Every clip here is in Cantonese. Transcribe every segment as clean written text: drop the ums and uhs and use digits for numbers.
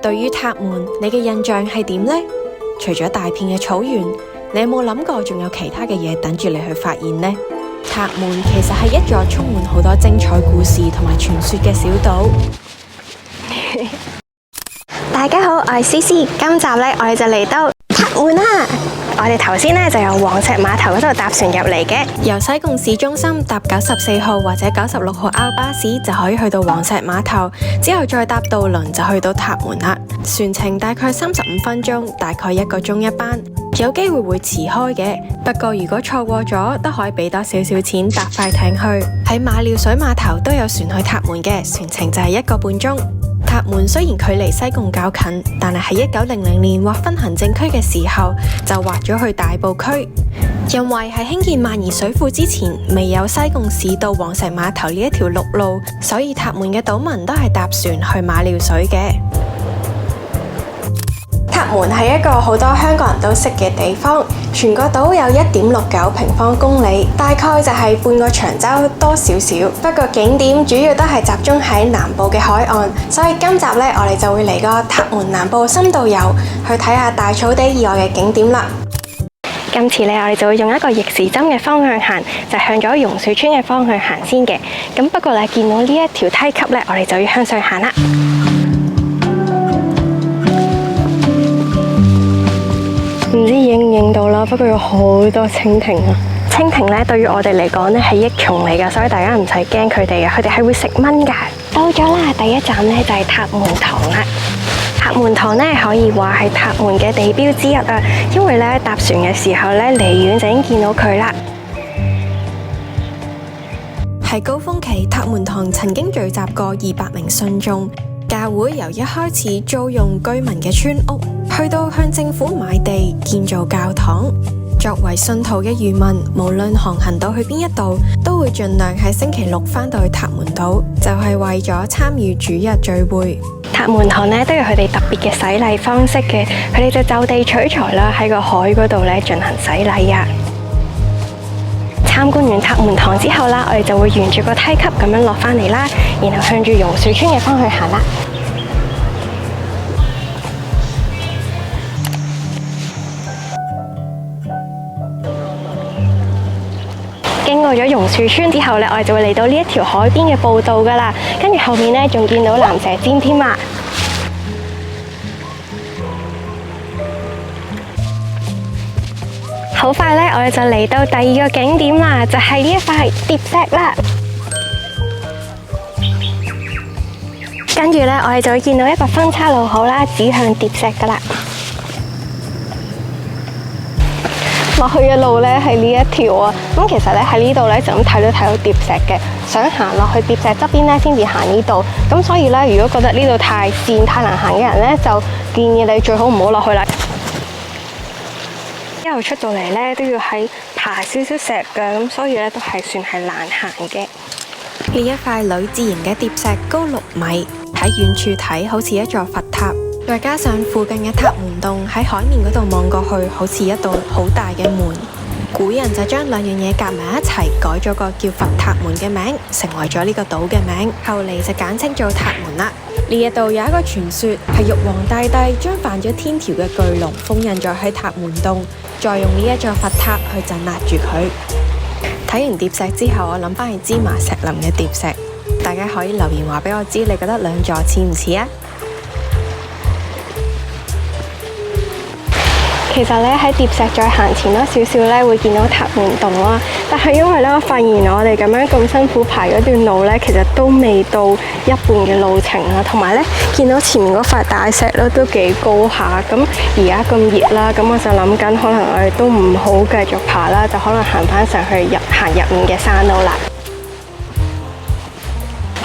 對於塔門，你嘅印象係點呢？除咗大片嘅草原，你有冇諗過仲有其他嘅嘢等住你去發現呢？塔門其實係一座充滿好多精彩故事同埋傳說嘅小島。大家好，我係思思，今集呢，我哋就嚟到塔門啦。我哋頭先呢，就由黃石碼頭嗰度搭船入嚟嘅，由西貢市中心搭94號或者96號 R 巴士就可以去到黃石碼頭，之後再搭渡輪就去到塔門啦。船程大概35分鐘，大概1個鐘一班，有機會會遲開嘅。不過如果錯過咗，都可以俾多少少錢搭快艇去。喺馬料水碼頭都有船去塔門嘅，船程就係1個半鐘。塔門雖然距離西貢較近，但係喺1900年劃分行政區嘅時候就劃咗去大埔區，因為喺興建萬宜水庫之前未有西貢市到黃石碼頭呢一條陸路，所以塔門嘅島民都係搭船去馬料水嘅。塔門係一個好多香港人都識嘅地方，全個島有1.69平方公里，大概就係半個長洲多少少。不過景點主要都係集中喺南部嘅海岸，所以今集呢，我哋就會嚟個塔門南部深度遊，去睇下大草地以外嘅景點啦。今次呢，我哋就會用一個逆時針嘅方向行，就向咗榕樹村嘅方向行先嘅。咁不過你見到呢一條梯級呢，我哋就要向上行啦。唔知影唔影到啦，不過有好多蜻蜓啊！蜻蜓咧對於我哋嚟講咧係益蟲嚟噶，所以大家唔使驚佢哋嘅，佢哋係會食蚊噶。到咗啦，第一站咧就係塔門塘啦。塔門塘咧可以話係塔門嘅地標之一啊，因為咧搭船嘅時候咧離遠就已經見到佢啦。喺高峰期，塔門塘曾經聚集過200名信眾。教會由一開始租用居民嘅村屋，去到向政府買地建造教堂。作為信徒嘅漁民，無論航行到去邊一度，都會盡量喺星期六返到去塔門島，就係為咗參與主日聚會。塔門塘呢都有佢哋特別嘅洗禮方式嘅，佢哋就地取材啦，喺個海嗰度咧進行洗禮啊。參觀完塔門塘之後啦，我哋就會沿住個梯級咁樣落返嚟啦，然後向住榕樹村嘅方向行啦。經過咗榕樹村之後呢，我哋就會嚟到呢一條海邊嘅步道噶啦，跟住後面呢，仲見到蚺蛇尖添啊！好快呢，我哋就嚟到第2個景點啦，就係呢一塊疊石啦。跟住呢，我哋就會見到一個分叉路口啦，指向疊石噶啦。落去嘅路呢係呢一條啊，咁其實呢喺呢度呢，就咁睇到疊石嘅，想行落去疊石側邊呢，先至行呢度。咁所以呢，如果覺得呢度太跣太難行嘅人呢，就建議你最好唔好落去啦。之後出到嚟呢，都要喺爬少少石嘅，咁所以呢，都係算係難行嘅。呢一塊鋁字形嘅疊石高6米，喺遠處睇好似一座佛塔。再加上附近嘅塔門洞喺海面嗰度望過去，好似一道好大嘅門。古人就將兩樣嘢夾埋一齊，改咗個叫佛塔門嘅名，成為咗呢個島嘅名。後嚟就簡稱做塔門啦。呢一度有一個傳說，係玉皇大帝將犯咗天條嘅巨龍封印咗喺塔門洞，再用呢一座佛塔去鎮壓住佢。睇完疊石之後，我諗翻起芝麻石林嘅疊石，大家可以留言話俾我知，你覺得兩座似唔似啊？其實咧喺疊石再行前多少少咧，會見到塔門洞啦。但係因為咧，我發現我哋咁樣咁辛苦排嗰段路咧，其實都未到一半嘅路程啦。同埋咧，見到前面嗰塊大石咧都幾高下。咁而家咁熱啦，咁我就諗緊，可能我哋都唔好繼續爬啦，就可能行翻上去行入面嘅山路啦。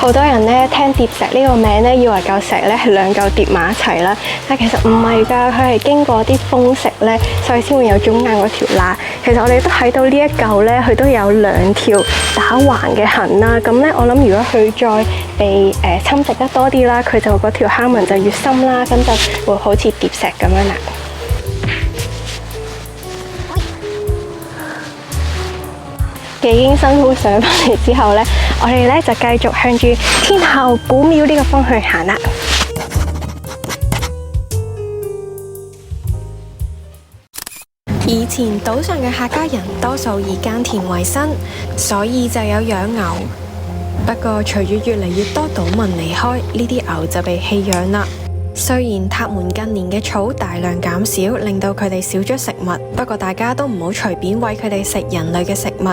好多人咧聽疊石呢個名咧，以為嚿石咧係兩嚿疊埋一齊啦，但其實唔係㗎，佢係經過啲風蝕咧，所以先會有中間嗰條罅。其實我哋都睇到呢一嚿咧，佢都有2條打橫嘅痕啦。咁咧，我諗如果佢再被侵蝕得多啲啦，佢就嗰條坑紋就越深啦，咁就會好似疊石咁樣啦。已經辛苦上返嚟之後呢，我哋呢就繼續向住天后古廟呢個方向行啦。以前島上嘅客家人多數以耕田為生，所以就有養牛。不過隨住越嚟越多島民離開，呢啲牛就被棄養啦。雖然塔門近年嘅草大量減少，令到佢哋少咗食物，不過大家都唔好隨便餵佢哋食人類嘅食物，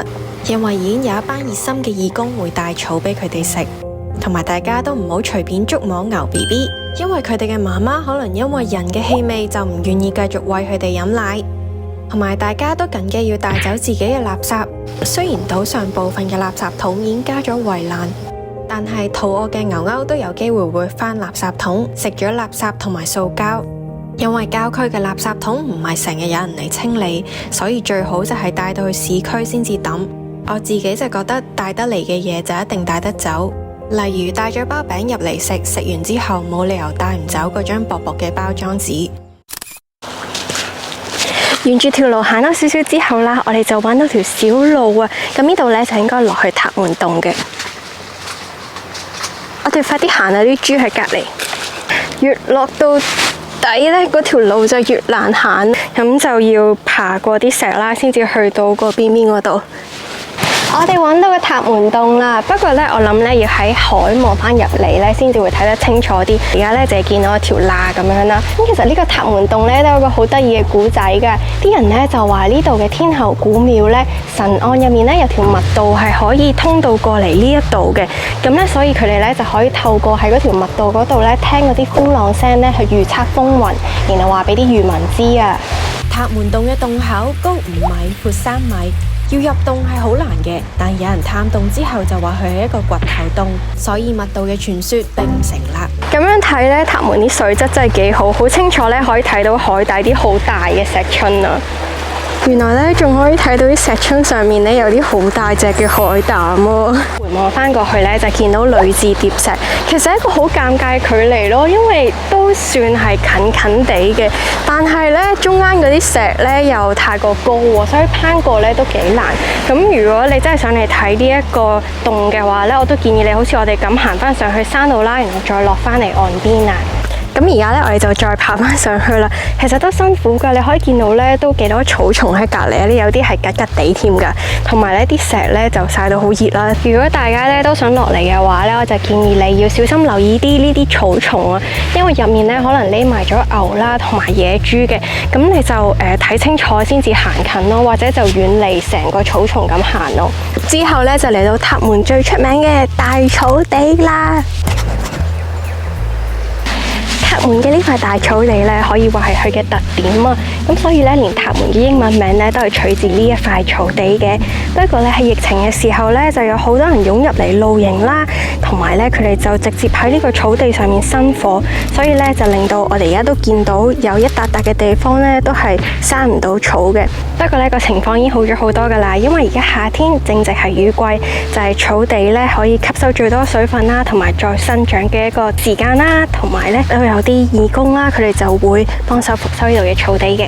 因為已經有一班熱心嘅義工會帶草俾佢哋食。同埋大家都唔好隨便捉摸牛 BB， 因為佢哋嘅媽媽可能因為人嘅氣味就唔願意繼續餵佢哋飲奶。同埋大家都謹記要帶走自己嘅垃圾。雖然島上部分嘅垃圾桶已經加咗圍欄，但係肚餓嘅牛牛都有機會會返垃圾桶食咗垃圾同埋塑膠。因為郊區嘅垃圾桶唔係成日有人嚟清理，所以最好就係帶到去市區先至抌。我自己就覺得帶得嚟嘅嘢就一定帶得走。例如帶咗包餅入嚟食，食完之後冇理由帶唔走嗰張薄薄嘅包裝紙。沿住條路行多少少之後啦，我哋就揾到條小路啊。咁呢度呢，就應該落去塔門洞嘅。我哋快啲行啊！啲豬喺隔離。越落到底呢，嗰條路就越難行，咁就要爬過啲石啦，先至去到個邊邊嗰度。我哋揾到個塔門洞啦，不過呢，我諗呢要喺海望返入嚟呢，先至會睇得清楚啲。而家呢，淨係見到一條罅咁樣啦。咁其實呢個塔門洞呢，都有個好得意嘅古仔㗎。啲人呢就話呢度嘅天后古廟呢，神案入面呢有條密道係可以通到過嚟呢一度嘅。咁呢，所以佢哋呢就可以透過喺嗰條密道嗰度呢，聽嗰啲風浪聲呢，去預測風雲，然後話俾啲漁民知啊。塔門洞嘅洞口高5米，闊3米。要入洞係好難嘅，但有人探洞之後就話佢係一個掘頭洞，所以密道嘅傳說並唔成立。咁樣睇呢，塔門啲水質真係幾好，好清楚呢，可以睇到海底啲好大嘅石春啊！原來呢，仲可以睇到啲石春上面呢，有啲好大隻嘅海膽喎。回望翻過去呢，就見到女字疊石，其實係一個好尷尬距離咯，因為都算係近近地嘅，但係呢，中間嗰啲石呢又太過高喎，所以攀過呢都幾難。咁如果你真係想嚟睇呢一個洞嘅話呢，我都建議你好似我哋咁行翻上去山度啦，然後再落翻嚟岸邊啊。咁而家呢，我哋就再爬翻上去啦。其實都辛苦噶，你可以見到呢都幾多草叢喺隔離，有啲係吉吉地添噶。同埋呢啲石呢就曬到好熱啦。如果大家呢都想落嚟嘅話呢，我就建議你要小心留意啲呢啲草叢啊，因為入面呢可能匿埋咗牛啦同埋野豬嘅。咁你就睇清楚先至行近咯，或者就遠離成個草叢咁行咯。之後呢，就嚟到塔門最出名嘅大草地啦。塔門嘅呢塊大草地呢，可以話係佢嘅特點啊！咁所以呢，連塔門嘅英文名呢，都係取自呢一塊草地嘅。不過呢，喺疫情嘅時候呢，就有好多人湧入嚟露營啦，同埋呢，佢哋就直接喺呢個草地上面生火，所以呢，就令到我哋而家都見到有一笪笪嘅地方呢，都係生唔到草嘅。不過呢，個情況已經好咗好多噶啦，因為而家夏天正值係雨季，就係草地呢可以吸收最多水分啦，同埋再生長嘅一個時間啦，同埋呢都有啲義工啦，佢哋就會幫手復修呢度嘅草地嘅。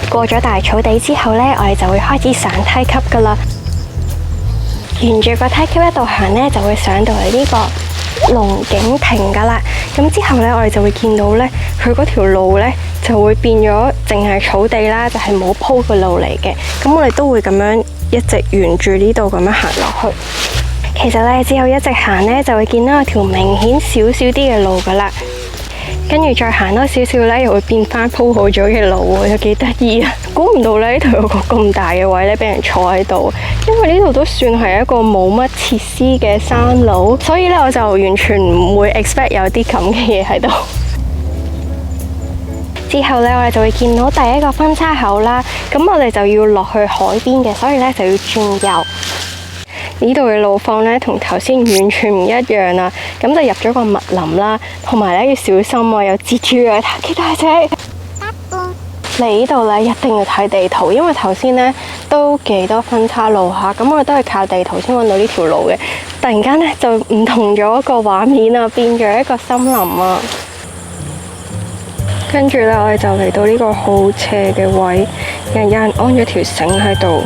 過咗大草地之後呢，我哋就會開始上梯級噶啦。沿住個梯級一度行呢，就會上到嚟呢個龍景亭噶啦。咁之後呢，我哋就會見到呢，佢嗰條路呢就會變咗淨係草地啦，就係冇鋪嘅路嚟嘅。咁我哋都會咁樣一直沿住呢度咁樣行落去。其實呢，之後一直行呢，就會見到有條明顯少少啲嘅路噶啦。跟住再行多少少呢，又會變翻鋪好咗嘅路喎，又幾得意啊！估唔到呢度有個咁大嘅位呢，俾人坐喺度，因為呢度都算係一個冇乜設施嘅山路，所以呢，我就完全唔會 expect 有啲咁嘅嘢喺度。之後呢，我哋就會見到第一個分叉口啦，咁我哋就要落去海邊嘅，所以呢，就要轉右。呢度嘅路況呢，同頭先完全唔一樣啦，咁就入咗個密林啦，同埋呢，要小心啊，有蜘蛛啊，幾大隻！嚟呢度呢，一定要睇地圖，因為頭先呢都幾多分叉路下，咁我哋都係靠地圖先揾到呢條路嘅。突然間呢，就唔同咗個畫面啊，變咗一個森林啊！跟住呢，我哋就嚟到呢個好斜嘅位，有人安咗條繩喺度。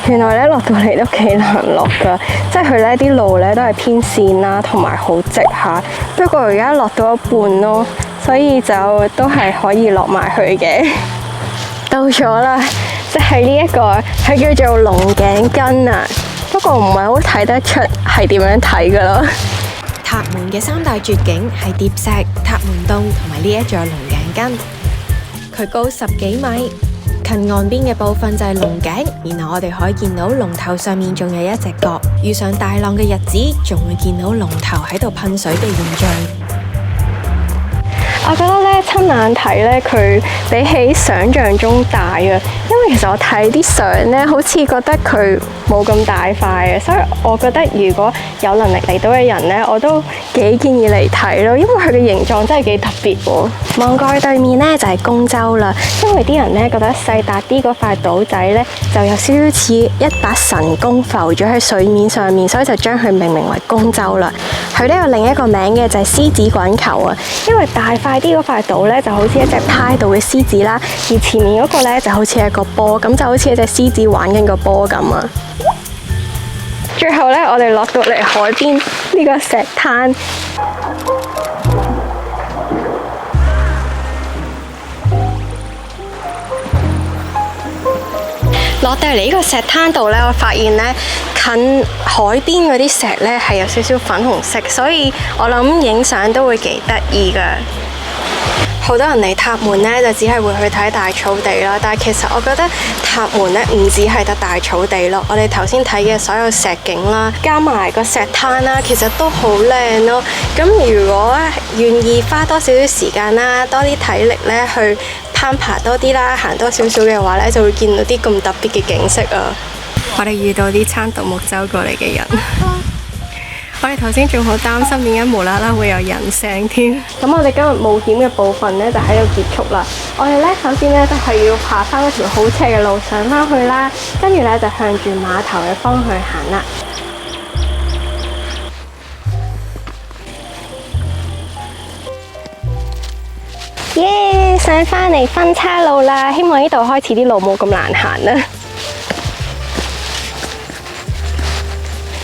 原來咧落到嚟都幾難落噶，即係佢咧啲路咧都係偏跣啦，同埋好直下。不過而家落到一半咯，所以就都係可以落埋去嘅。到咗啦，即係呢一個佢叫做龍頸根啊，不過唔係好睇得出係點樣睇噶咯。塔門嘅三大絕景係疊石、塔門洞同埋呢一座龍頸根。佢高10幾米，近岸邊嘅部分就係龍頸，然後我哋可以見到龍頭上面仲有一隻角。遇上大浪嘅日子，仲會見到龍頭喺度噴水嘅現象。我覺得咧親眼睇咧，佢比起想象中大啊！因為其實我睇啲相咧，好似覺得佢冇咁大塊嘅，所以我覺得如果有能力嚟到嘅人咧，我都幾建議嚟睇咯，因為佢嘅形狀真係幾特別喎。望過去對面咧就係公洲啦，因為啲人咧覺得細笪啲嗰塊島仔咧就有少少似一把神弓浮咗喺水面上面，所以就將佢命名為公洲啦。佢都有另一個名嘅就係獅子滾球啊，因為大塊啲嗰塊島咧就好似一隻趴喺度嘅獅子啦，而前面嗰個咧就好似係個波，咁就好似一隻獅子玩緊個波咁啊。最後咧，我哋落到嚟海邊呢個石灘。落到嚟呢個石灘度咧，我發現咧近海邊嗰啲石咧係有少少粉紅色，所以我諗影相都會幾得意噶。好多人嚟塔門咧就只係會去睇大草地啦，但係其實我覺得塔門咧唔止係得大草地咯，我哋頭先睇嘅所有石景啦，加埋個石灘啦，其實都好靚咯。咁如果願意花多少少時間啦，多啲體力咧去攀爬多啲啦，行多少少嘅話咧，就會見到啲咁特別嘅景色啊！我哋遇到啲撐獨木舟過嚟嘅人。我哋頭先仲好擔心點解無啦啦會有人聲添。咁我哋今日冒險嘅部分呢，就喺度結束啦。我哋呢，首先呢，就係要爬翻一條好斜嘅路上翻去啦，跟住呢，就向住碼頭嘅方向行啦。耶！上翻嚟分岔路啦，希望呢度開始啲路冇咁難行啦。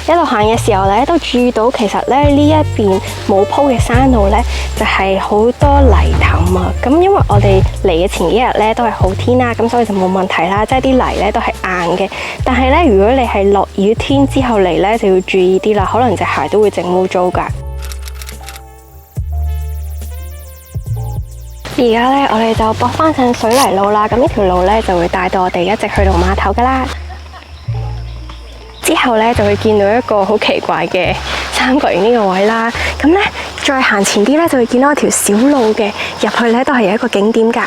一路行嘅時候咧，都注意到其實咧呢一邊冇鋪嘅山路咧，就係好多泥凼啊。咁因為我哋嚟嘅前幾日咧都係好天啦，咁所以就冇問題啦。即係啲泥咧都係硬嘅。但係咧，如果你係落雨天之後嚟咧，就要注意啲啦，可能隻鞋都會整污糟㗎。而家咧，我哋就駁翻上水泥路啦。咁呢條路咧就會帶到我哋一直去到碼頭㗎啦。之後咧就會見到一個好奇怪嘅三角形呢個位啦，咁咧再行前啲咧就會見到一條小路嘅，入去咧都係有一個景點㗎，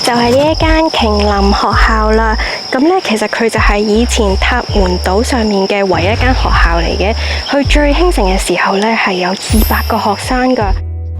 就係呢一間瓊林學校啦。咁咧其實佢就係以前塔門島上面嘅唯一間學校嚟嘅，佢最興盛嘅時候咧係有200個學生㗎。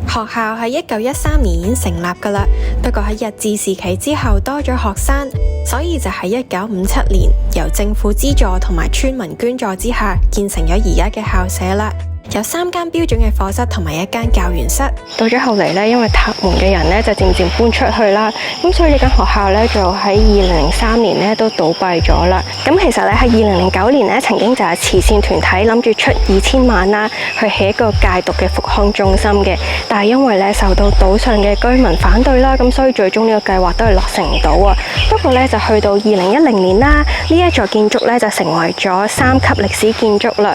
學校喺1913年已經成立㗎啦，不過喺日治時期之後多咗學生，所以就喺1957年由政府資助同埋村民捐助之下，建成咗而家嘅校舍啦。有3間標準嘅課室同埋1間教員室。到咗後嚟咧，因為塔門嘅人咧就漸漸搬出去啦，咁所以呢間學校咧就喺2003年咧都倒閉咗啦。咁其實咧喺2009年咧曾經就係慈善團體諗住出2000萬啦，去起一個戒毒嘅復康中心嘅，但係因為咧受到島上嘅居民反對啦，咁所以最終呢個計劃都係落成唔到啊。不過咧就去到2010年啦，呢一座建築咧就成為咗3級歷史建築啦。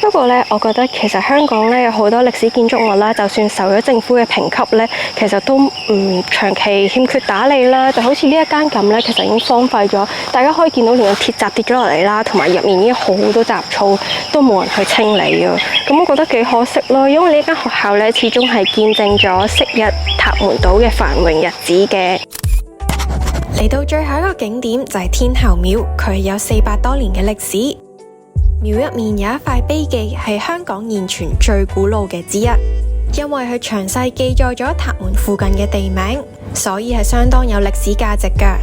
不過咧，我覺得其實香港咧有好多歷史建築物啦，就算受咗政府嘅評級咧，其實都長期欠缺打理啦。就好似呢一間咁咧，其實已經荒廢咗，大家可以見到連個鐵閘跌咗落嚟啦，同埋入面已經好多雜草，都冇人去清理啊。咁我覺得幾可惜咯，因為呢間學校咧始終係見證咗昔日塔門島嘅繁榮日子嘅。嚟到最後一個景點就係天后廟，佢有400多年嘅歷史。廟入面有一塊碑記係香港現存最古老嘅之一，因為佢詳細記載咗塔門附近嘅地名，所以係相當有歷史價值㗎。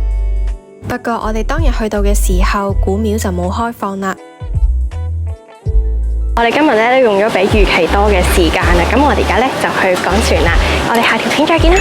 不過我哋當日去到嘅時候，古廟就冇開放啦。我哋今日咧都用咗比預期多嘅時間啦，咁我哋而家咧就去趕船啦。我哋下條片再見啦。